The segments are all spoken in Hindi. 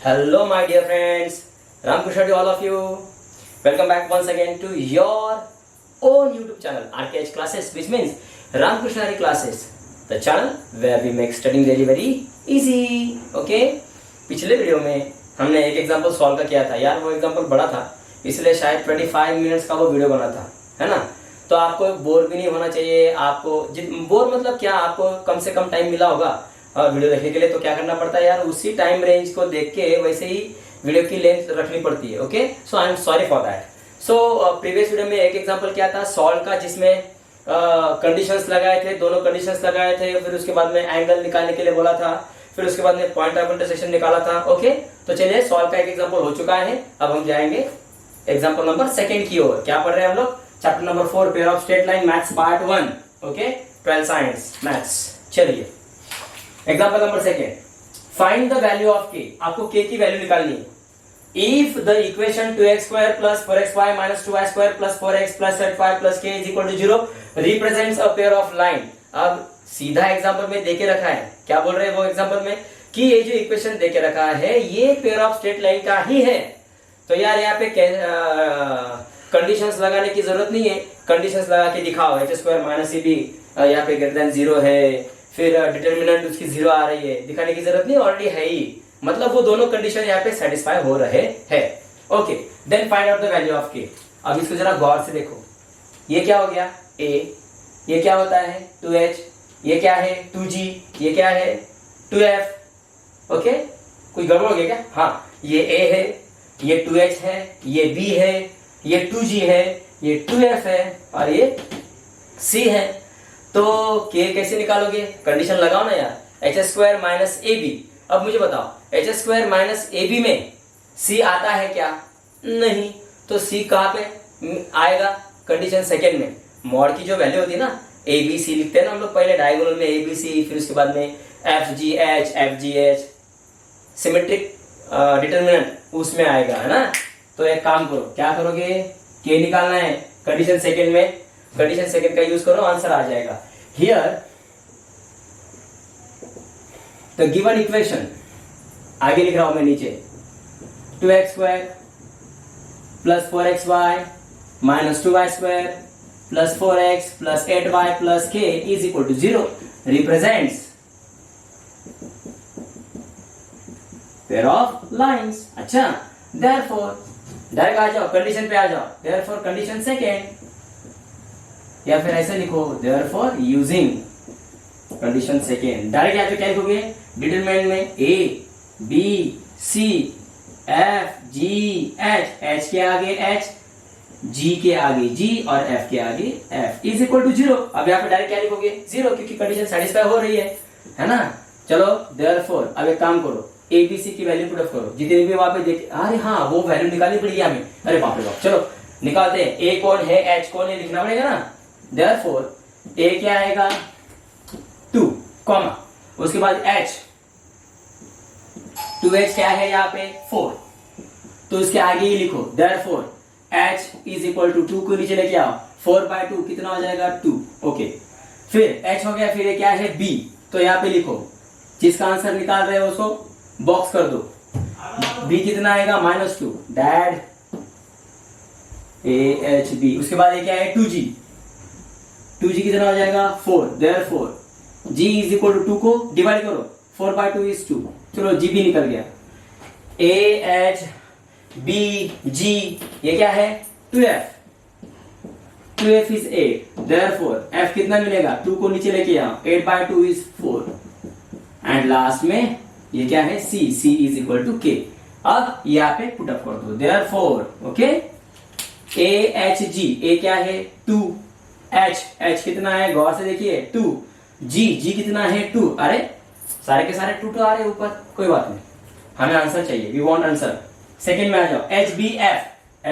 Hello, my dear friends. Ramkrishna to all of you. Welcome back once again to your own YouTube channel, RKH Classes, which means Ramkrishna Classes, the channel where we make studying very easy. Okay? पिछले वीडियो में हमने एक एग्जांपल सॉल्व का किया था यार, वो एग्जांपल बड़ा था इसलिए शायद 25 मिनट्स का वो वीडियो बना था, है ना। तो आपको बोर भी नहीं होना चाहिए। आपको बोर मतलब क्या, आपको कम से कम टाइम मिला होगा वीडियो देखने के लिए, तो क्या करना पड़ता है यार, उसी टाइम रेंज को देख के वैसे ही वीडियो की लेंथ रखनी पड़ती है। Okay, so I am sorry for that. So previous video में एक एग्जांपल क्या था सॉल्व का, जिसमें कंडीशंस लगाए थे, दोनों कंडीशंस लगाए थे, फिर उसके बाद में एंगल निकालने के लिए बोला था, फिर उसके बाद में पॉइंट ऑफ इंटरसेक्शन निकाला था। ओके, तो चलिए सॉल्व का एक एग्जांपल हो चुका है। अब हम जाएंगे एग्जांपल नंबर 2 की ओर। क्या पढ़ रहे हैं हम लोग? Chapter number 4, pair of straight line, maths part 1। Okay, 12 science maths. चलिए example number 2, find the value of k. आपको के की वैल्यू निकालनी है। If the equation 2x² + 4xy - 2y² + 4x + 35 + k = 0 represents a pair of line. अब सीधा एग्जांपल में देके रखा है, क्या बोल रहे हैं वो एग्जांपल में कि ये जो इक्वेशन देके रखा है ये पेयर ऑफ स्ट्रेट लाइन का ही है। तो यार यहाँ पे कंडीशंस लगाने की जरूरत नहीं है, कंडीशंस लगा के दिखाओ। h² - cb यहाँ पे ग्रेटर देन 0 है, फिर डिटरमिनेंट उसकी 0 आ रही है, दिखाने की जरूरत नहीं, ऑलरेडी है ही। मतलब वो दोनों कंडीशन यहाँ पे सेटिस्फाई हो रहे हैं। Okay, then find out the value of k. अब इसको जरा गौर से देखो, ये क्या हो गया a, ये क्या होता है 2h, ये क्या है 2g, ये क्या है 2f। ओके, कोई गड़बड़ हो गया क्या? हाँ, ये a है, ये 2h है, ये b है, ये 2g है, ये 2f है और ये c है। तो k कैसे निकालोगे? कंडीशन लगाओ ना यार, h² - ab। अब मुझे बताओ h² - ab में c आता है क्या? नहीं, तो c कहाँ पे आएगा? कंडीशन सेकेंड में मॉड की जो वैल्यू होती है ना, a b c लिखते हैं ना हम लोग पहले डायगोनल में a b c, फिर उसके बाद में f g h symmetric determinant उसमें आएगा, है ना। तो एक काम करो, क्या करोगे, k निकालना है कंडीशन सेकेंड में, कंडीशन सेकेंड का यूज करो, आंसर आ जाएगा। हियर द गिवन इक्वेशन, आगे लिख रहा हूं मैं नीचे, 2x² + 4xy - 2y² + 4x + 8y + k = 0 represents pair of lines। अच्छा, therefore डायरेक्ट आ जाओ, कंडीशन पे आ जाओ, therefore कंडीशन सेकेंड, या फिर ऐसे लिखो therefore using condition second. Direct यहाँ पे क्या लिखोगे? डिटरमिनेंट में a b c f g h के आगे h, g के आगे g और f के आगे f = 0। अब यहाँ पे डायरेक्ट क्या लिखोगे? 0, क्योंकि कंडीशन सेटिस्फाई हो रही है ना। चलो therefore अब एक काम करो, a b c की वैल्यू पुट अप करो, जितने भी वहां पे देख, अरे हाँ वो वैल्यू निकालनी पड़ेगी हमें, अरे बाप रे बाप। चलो निकालते हैं, a कौन है h कौन है लिखना पड़ेगा ना। therefore a क्या आएगा 2, कॉमा, उसके बाद h 2h क्या है यहाँ पे 4, तो इसके आगे ही लिखो therefore h = 2 को नीचे लेके आओ, 4/2 कितना हो जाएगा 2। ओके, फिर h हो गया, फिर ये क्या है b, तो यहाँ पे लिखो, जिसका आंसर निकाल रहे हो उसको बॉक्स कर दो। b कितना आएगा -2, डैड ahb। उसके बाद ये क्या है 2g, 2g कितना हो जाएगा 4, therefore g = 2 को डिवाइड करो, 4/2 = 2। चलो g भी निकल गया, a h b g, ये क्या है 2f, 2f is 8, therefore f कितना मिलेगा 2 को नीचे लेके आओ, 8/2 is 4 एंड लास्ट में ये क्या है c = k। अब यहाँ पे पुट अप कर दो, therefore okay a h g, a क्या है 2, h कितना है गौर से देखिए 2, g कितना है 2, अरे सारे के सारे 2 आ रहे हैं ऊपर, कोई बात नहीं, हमें आंसर चाहिए, वी वांट आंसर। सेकंड में आ जाओ, h b f,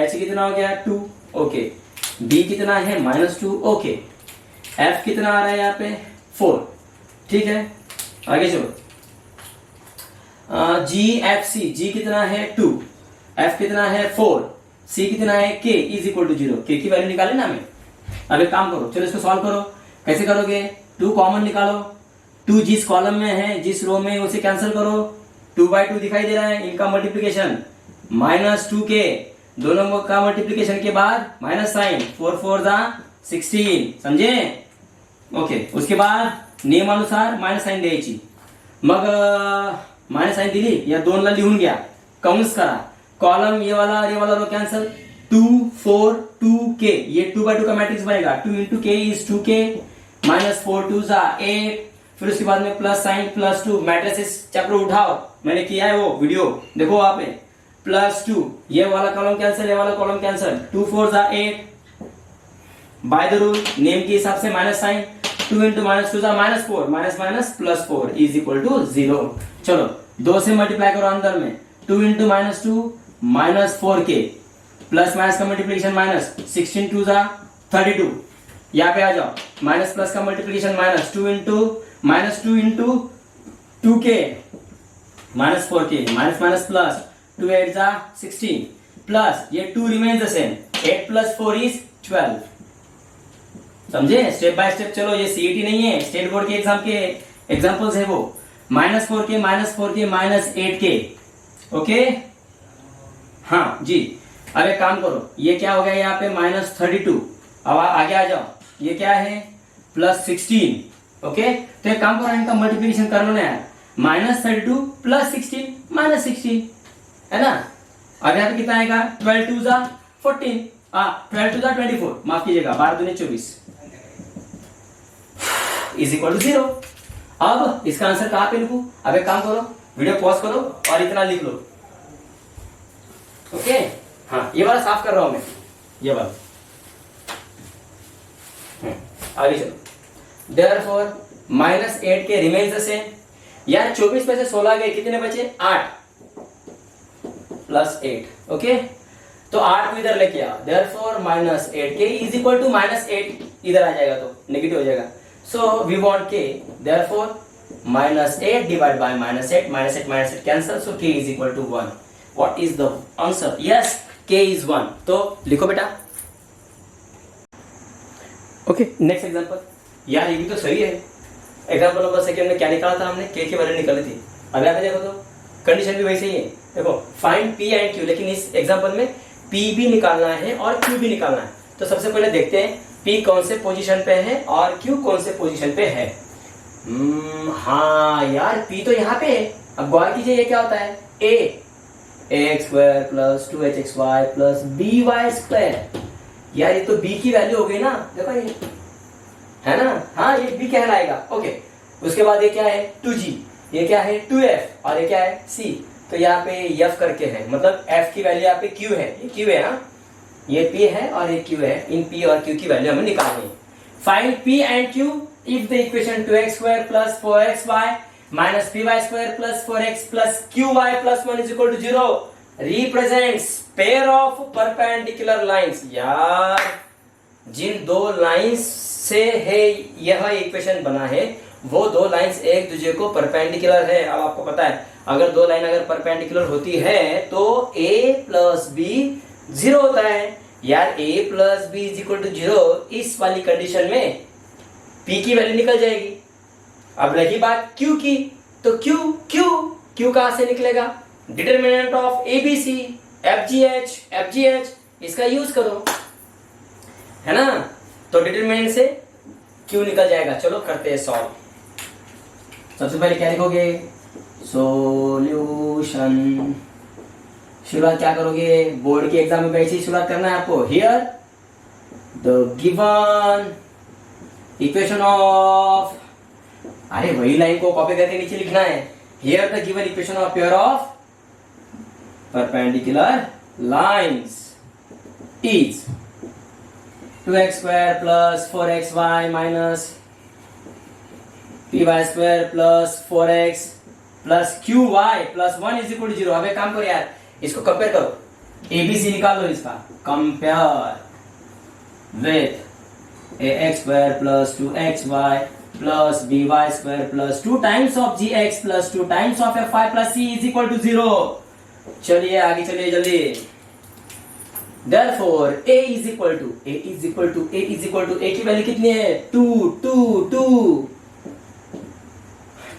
h कितना हो गया 2, ओके, b कितना है -2, ओके, f कितना आ रहा है यहाँ पे 4, ठीक है, आगे चलो। g f c, g कितना है 2, f कितना है 4, c कितना है k = 0, k की वैल्यू निकाले ना हमें। अब एक काम करो, चलो इसको सॉल्व करो। कैसे करोगे? 2 कॉमन निकालो, 2 जिस कॉलम में है, जिस रो में, उसे कैंसिल करो, 2/2 दिखाई दे रहा है, इनका मल्टीप्लीकेशन -2k, दोनों का मल्टीप्लीकेशन के बाद माइनस साइन, 4 4 जा 16, समझे? ओके, उसके बाद नियमानुसार मायनस साइन द्यायची. मग मायनस साइन दिली, या 2 ला लिहून घ्या, कंस करा, कॉलम ये वाला रो कैंसल, 2 4 2k, ये 2/2 का मैट्रिक्स बनेगा, 2 इंटू k इज 2k, -4 2 जा 8, फिर उसके बाद में प्लस साइन +2, मैट्रिसेस चैप्टर उठाओ, मैंने किया है वो वीडियो, देखो वहां पे, +2, ये वाला कॉलम कैंसिल, ये वाला कॉलम कैंसिल, 2 4 जा 8, बाय द रूल नेम के हिसाब से माइनस साइन, 2 इंटू -2 जा -4, minus minus +4 is equal to 0. चलो 2 से मल्टीप्लाई करो अंदर में, 2 इंटू -2 -4k, प्लस माइनस का मल्टीप्लीकेशन माइनस, 16 2 जा 32, यहाँ पे आ जाओ, माइनस प्लस का multiplication minus, 2 into 2k -4k, minus minus plus, 2 8 जा 16, प्लस ये 2 रिमेन्स द सेम, 8 + 4 इज 12. समझे? स्टेप बाय स्टेप चलो, ये सीईटी नहीं है, स्टेट बोर्ड के एग्जाम के एग्जांपल्स है वो. -4k -8k, okay. हाँ जी, अब एक काम करो, ये क्या हो गया यहाँ पे -32, अब आगे आ जाओ, ये क्या है +16, ओके. तो एक काम करो, इनका मल्टीप्लीकेशन कर लो ना यार, -32 + 16 -16, है ना. अब यहाँ पे कितना आएगा, 12 2 जा 14, 12 2 जा 24, माफ कीजिएगा, 12 दूनी 24 इज इक्वल टू 0. अब इसका आंसर कहां पे लिखूं? अब एक काम करो, वीडियो पॉज करो और इतना लिख लो, ओके. हाँ, ये वाला साफ कर रहा हूं मैं, ये वाला. आगे चलो. देयरफॉर -8 के रिमेन्स द सेम. यार 24 में से 16 गए, कितने बचे? 8 + 8, ओके. तो 8 को इधर लेके आओ, therefore -8k is equal to -8, इधर आ जाएगा तो नेगेटिव हो जाएगा. So we want k, therefore -8 divide by -8, -8 cancel, so k is equal to 1. What is the answer? Yes, k is 1. तो लिखो बेटा. Okay, next example. यार ये भी तो सही है. एग्जांपल नंबर सेकंड में क्या निकाला था हमने? k की वैल्यू निकाली थी. अब यहाँ पे देखो तो कंडीशन भी वैसे ही है. देखो, फाइंड p एंड q, लेकिन इस एग्जांपल में p भी निकालना है और q भी निकालना है. तो सबसे पहले देखते हैं p कौन से पोजीशन पे है और q कौन से पोजीशन पे है. हाँ यार, p तो यहाँ पे है. अब गौर कीजिए, ये क्या होता है? ax² + 2hxy + by². यार ये तो b की वैल्यू हो गई ना, देखो ये है ना. हाँ, ये b कहलाएगा, ओके. उसके बाद ये क्या है? 2g, ये क्या है? 2f, और ये क्या है? c. तो यहाँ पे f करके है, मतलब f की वैल्यू यहाँ पे q है, ये q है. हाँ, ये p है और ये q है. इन p और q की वैल्यू हमें निकालनी है. Find p and q if the equation 2x² + 4xy - py² + 4x + qy + 1 = 0 represents pair of perpendicular lines. यार जिन दो लाइंस से है यह इक्वेशन बना है, वो दो लाइंस एक दूसरे को परपेंडिकुलर है. अब आपको पता है, अगर दो लाइन अगर परपेंडिकुलर होती है तो a + b 0 होता है. यार a + b = 0, इस वाली कंडीशन में p की वैल्यू निकल जाएगी. अब रही बात q की, तो q कहां से निकलेगा? डिटरमिनेंट ऑफ abc, fgh, इसका यूज करो, है ना. तो डिटरमिनेंट से q निकल जाएगा. चलो करते हैं सॉल्व. सबसे पहले क्या लिखोगे? सॉल्यूशन. शुरुआत क्या करोगे? बोर्ड के एग्जाम में वैसे ही शुरुआत करना है आपको. Here the given equation of, अरे वही लाइन को कॉपी करके नीचे लिखना है. Here the given equation of pair of perpendicular lines is 2x² + 4xy - py² + 4x + qy + 1 = 0. अब एक काम करो यार, इसको कंपेयर करो, ABC निकाल लो इसका. Compare with ax² + 2xy + by² + 2 times of gx + 2 times of fy + c = 0. चलिए आगे चलिए जल्दी. Therefore a की वैल्यू कितनी है? 2 2 2.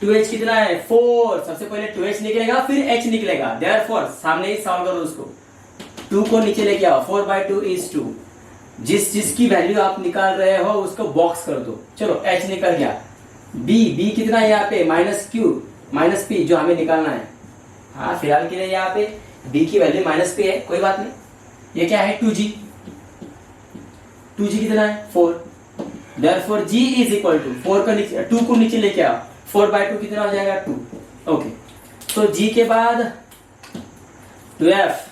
2h कितना है 4, सबसे पहले 2h निकलेगा फिर h निकलेगा, देयरफॉर सामने ही सॉल्व करो उसको, 2 को नीचे लेके आओ, 4/2 इज 2, जिसकी वैल्यू आप निकाल रहे हो उसको बॉक्स कर दो। चलो h निकल गया, b कितना है यहाँ पे -q -p जो हमें निकालना है। हाँ फिलहाल के लिए यहाँ पे b की वैल्यू -p है, कोई बात नहीं। ये क्या है 2g कितना है 4, therefore g is equal to 4 का नीचे 2 को नीचे लेके आओ, 4/2 कितना हो जाएगा 2। ओके तो g के बाद 2f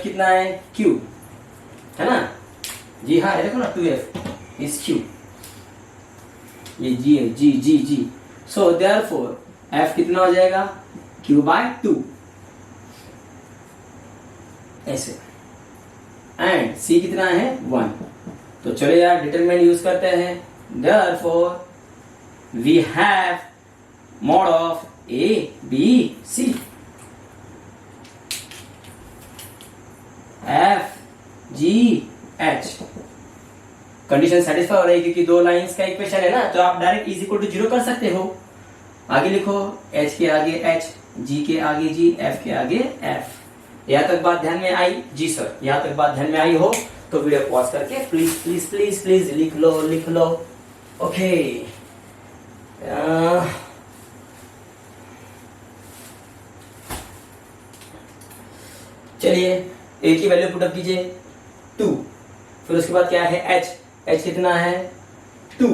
कितना है q है ना जी, हाँ देखो ना 2f इज q, ये g है g, सो देयरफॉर f कितना हो जाएगा q/2 ऐसे, एंड c कितना है 1। तो चलो यार डिटरमिनेंट यूज करते हैं, therefore we have mod of a b c, f g h। Condition satisfy हो रही है क्योंकि दो लाइंस का इक्वेशन है ना, तो आप डायरेक्ट इज इक्वल टू 0 कर सकते हो। आगे लिखो h के आगे h, g के आगे g, f के आगे f। यहाँ तक बात ध्यान में आई? जी सर, यहाँ तक बात ध्यान में आई हो तो वीडियो पॉज करके प्लीज प्लीज प्लीज प्लीज लिख लो। ओके चलिए a की वैल्यू पुट अप कीजिए 2, फिर उसके बाद क्या है h कितना है 2,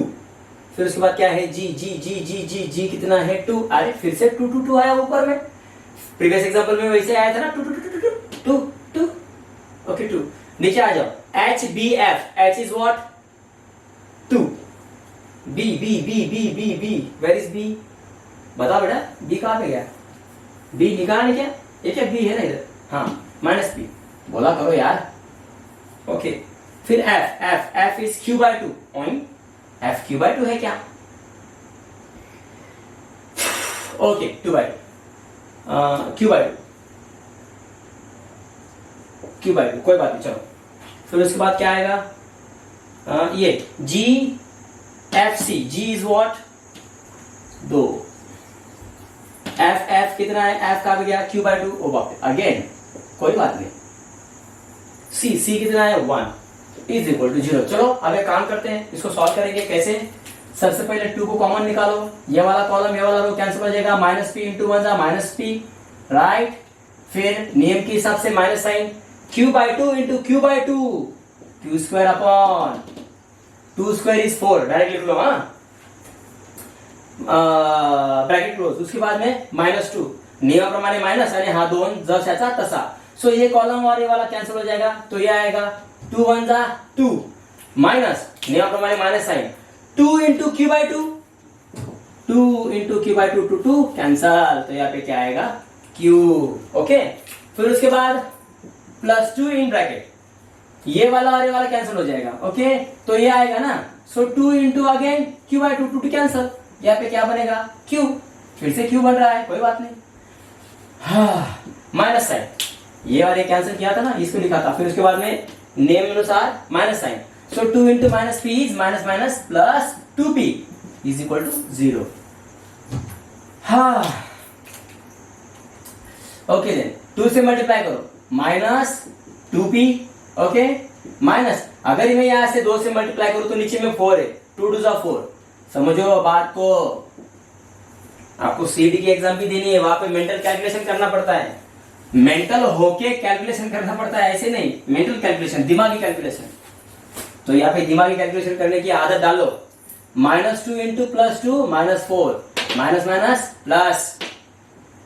फिर उसके बाद क्या है g कितना है 2। अरे फिर से 2 आया ऊपर में, प्रीवियस एग्जांपल में वैसे आया था ना 2। ओके 2 नीचे आ जाओ, h b f, h is what 2, b where is b, बताओ बेटा b कहाँ पे गया, b निकालने क्या, ये क्या b है ना इधर, हाँ -p, बोला करो यार। ओके फिर f is q/2, f q/2 है क्या, ओके 2/2 q/2 कोई बात नहीं। चलो फिर उसके बाद क्या आएगा, ये g f c, g is what 2, f कितना है, f का भी गया q/2, ओ बाप अगेन कोई बात नहीं। c कितना है 1 इज इक्वल टू 0। चलो अब एक काम करते हैं, इसको सॉल्व करेंगे कैसे। सबसे पहले 2 को कॉमन निकालो, ये वाला कॉलम ये वाला रो कैंसिल हो जाएगा, -p इंटू 1 -p, राइट। फिर नियम के हिसाब से minus sign, q/2 into q/2, q² upon 2² is 4, direct लिख लो, हाँ ब्रैकेट क्लोज। उसके बाद में -2, नियमाप्रमाणे माइनस आणि हा 2 जसाचा तसा, सो ये कॉलम और ये वाला कैंसिल हो जाएगा, तो ये आएगा 2 1 जा 2 माइनस नियमाप्रमाणे minus sign 2 into q/2, 2 into q/2 2 cancel, तो यहाँ पे क्या आएगा q। ओके फिर उसके बाद +2 इन ब्रैकेट, ये वाला और ये वाला कैंसिल हो जाएगा, ओके तो ये आएगा ना, सो 2 इंटू अगेन q/2 2 कैंसल, यहाँ पे क्या बनेगा q, फिर से q बन रहा है, कोई बात नहीं। हाँ माइनस साइन, ये वाले कैंसिल किया था ना, इसको लिखा था, फिर उसके बाद में नेम अनुसार minus sign, so 2 into -p is minus plus 2p is equal to 0। हाँ ओके देन 2 से मल्टीप्लाई करो, -2p, ओके माइनस, अगर मैं यहां से 2 से मल्टीप्लाई करूं तो नीचे में 4 है, 2 2 4, समझो बात को। आपको सीडी की एग्जाम भी देनी है, वहां पे मेंटल कैलकुलेशन करना पड़ता है, मेंटल होके कैलकुलेशन करना पड़ता है, ऐसे नहीं मेंटल कैलकुलेशन, दिमागी कैलकुलेशन। तो यहाँ पे दिमागी कैलकुलेशन करने की आदत डालो, -2 into +2 -4, minus plus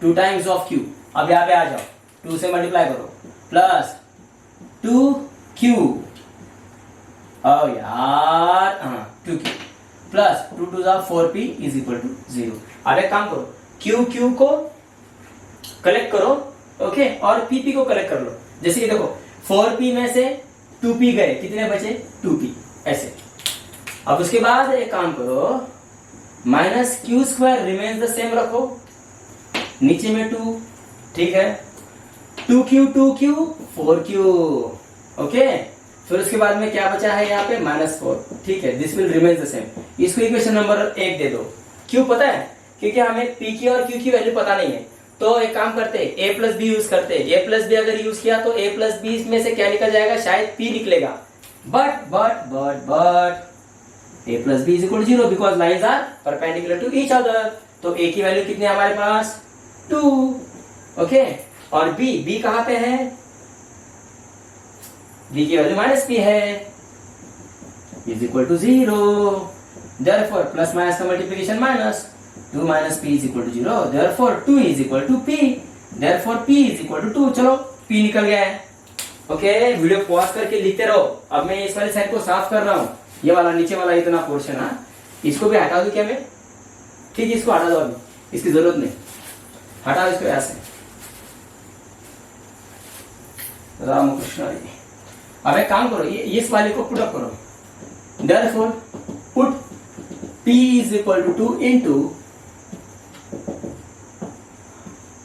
2 times of q। अब यहाँ पे आ जाओ, 2 से मल्टीप्लाई करो, प्लस 2q, ओ यार हाँ 2q, plus 2 2 4p is equal to 0। अब एक काम करो, q को कलेक्ट करो, ओके और pp को कलेक्ट कर लो। जैसे कि देखो 4p में से 2p गए, कितने बचे 2p, ऐसे। अब उसके बाद एक काम करो, -q² रिमेन्स द सेम रखो, नीचे में 2, ठीक है 2q 4q, ओके फिर उसके बाद में क्या बचा है यहाँ पे -4, ठीक है this will remain the same. इसको इक्वेशन नंबर 1 दे दो। क्यों पता है? क्योंकि हमें p की और q की वैल्यू पता नहीं है। तो एक काम करते हैं, a प्लस बी यूज करते हैं। a प्लस बी अगर यूज किया तो a प्लस बी में से क्या निकल जाएगा? शायद p निकलेगा। But a plus B is equal to 0 because lines are perpendicular to each other. तो a की वैल्यू कितनी है हमारे पास? 2। ओके, और b कहां पे है? b की वैल्यू माइनस p है, is equal to 0। Therefore plus minus का multiplication minus, 2 minus p is equal to 0, therefore 2 is equal to p, therefore p is equal to 2। चलो p निकल गया है। ओके, वीडियो पॉज करके लिखते रहो। अब मैं इस वाले साइड को साफ कर रहा हूँ, ये वाला नीचे वाला इतना पोर्शन है, इसको भी हटा दूं क्या मैं? ठीक है, इसको हटा दो, अभी इसकी जरूरत नहीं, हटा इसको ऐसे। रामकृष्ण। अब एक काम करो, इस वाले को पुट अप करो। therefore put p is equal to 2 into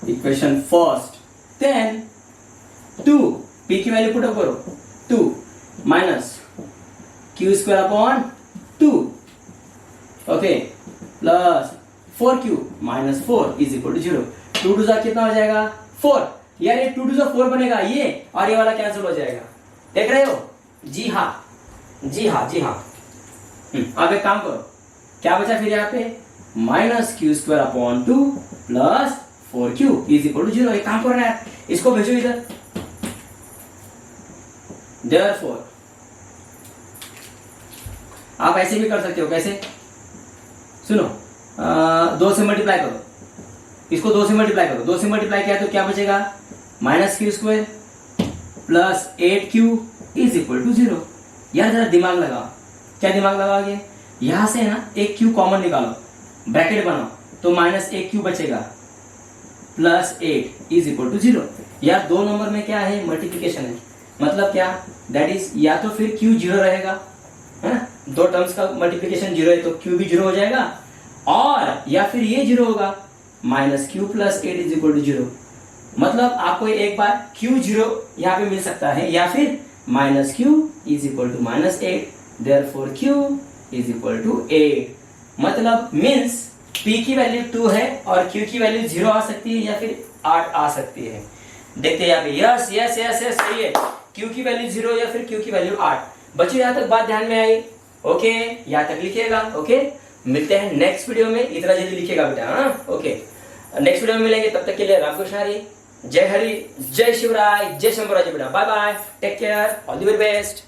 equation first, then 2 p की वैल्यू पुट अप करो, 2 minus q square upon 2, okay, plus 4q minus 4 is equal to 0। 2 two जा कितना हो जाएगा? 4। यार ये 2 टू जा 4 बनेगा, ये और ये वाला कैंसिल हो जाएगा। देख रहे हो? जी हाँ। अब एक काम करो, क्या बचा फिर यहाँ पे? Minus q square upon 2 plus 4q is equal to 0। एक काम करना है, इसको भेजो इधर। Therefore आप ऐसे भी कर सकते हो। कैसे? सुनो, 2 से मल्टीप्लाई करो, इसको 2 से मल्टीप्लाई करो। 2 से मल्टीप्लाई किया तो क्या बचेगा? Minus q square plus 8q is equal to 0। यार जरा दिमाग लगाओ। क्या दिमाग लगाओगे? यहां से ना एक q कॉमन निकालो, ब्रैकेट बनाओ, तो माइनस 1q बचेगा प्लस 8 इज इक्वल टू 0। यार 2 नंबर में क्या है? मल्टीप्लिकेशन है। मतलब क्या? दैट इज या तो फिर q 0 रहेगा, है ना, 2 टर्म्स का मल्टीप्लिकेशन 0 है तो q भी 0 हो जाएगा, और या फिर ये 0 होगा, minus q plus 8 is equal to 0। मतलब आपको एक बार q 0 यहाँ पे मिल सकता है, या फिर minus q is equal to minus 8, therefore q is equal to 8। मतलब मीन्स p की वैल्यू 2 है और q की वैल्यू 0 आ सकती है या फिर 8 आ सकती है। देखते हैं यहाँ पे, यस यस यस यस, सही है। q की वैल्यू 0 या फिर q की वैल्यू 8। बच्चों यहाँ तक बात ध्यान में आई? ओके, यहाँ तक लिखिएगा। ओके, मिलते हैं नेक्स्ट वीडियो में। इतना जल्दी लिखिएगा बेटा, हाँ? ओके, नेक्स्ट वीडियो में मिलेंगे, तब तक के लिए रामकृष्ण हरी, जय हरि, जय शिवराय, जय शंभुराज बेटा। Bye bye, take care, all the very best.